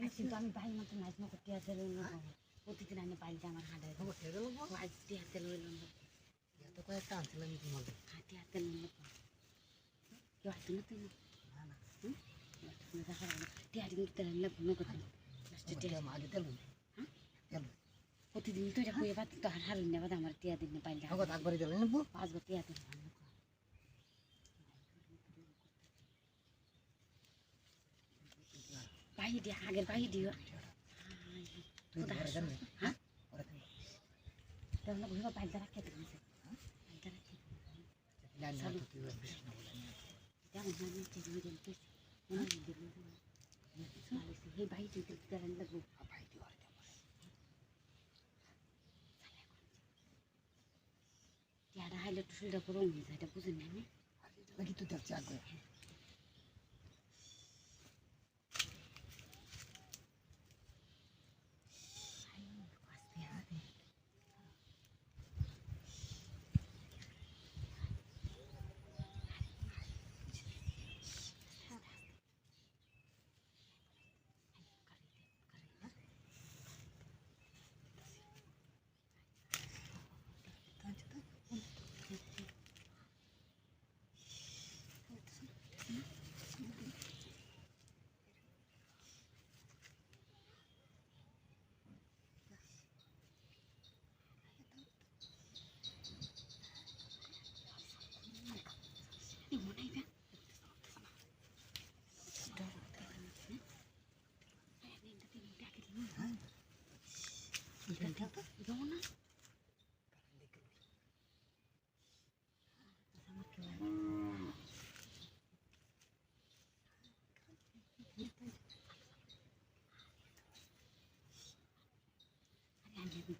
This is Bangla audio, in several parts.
কিন্তু আমি ভাই মতো নাচ না করতে আসে প্রতিদিন আমি পাইলে আমার হাঁটাই হাতে হাতে লইলাম তো কয়েকটা আনছিলাম তোমাদের হাতে হাতে লইল কেউ হাতে না তুই না না টিয়ারি নিতে রান্না কোনো কথা আগে তেল তেল প্রতিদিন তো এটা কয়ে পাতি তো হারুন নেবা আমার টিয়া দিন পাইলে একবারই তেল নেবো 5 বার টিয়া দিন পাই দিয়ে আগের পাই দিও তুই ঘরে যান হ্যাঁ ঘরে তাহলে ঘুরে পাইলটা রাখতে তুমি পাইলটা রাখতে লাইন না তুই বেশি না বলে যেমন আমি চিনি দিন তো মনে দিন এই ভাই তুই দিতে লাগবো ভাই তুই ঘরে টিয়াটা হাইলে তো শুলটা পুরো হয়ে যায় এটা বুঝেন না আমি লাগি তুই দেখছি আগে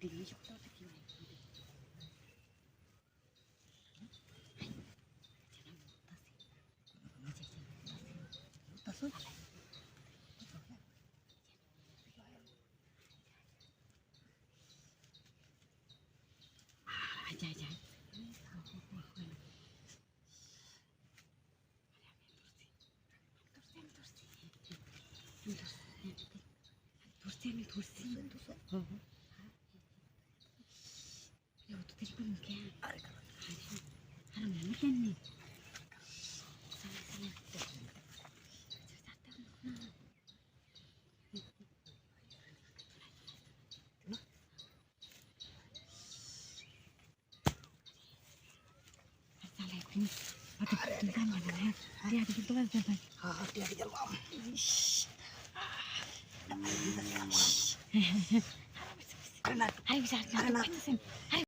দিল্লি সপ্তাহ কি যায় যায় ধরছি আমি ধরছি তো তেরি করুন কে আর আমি কেন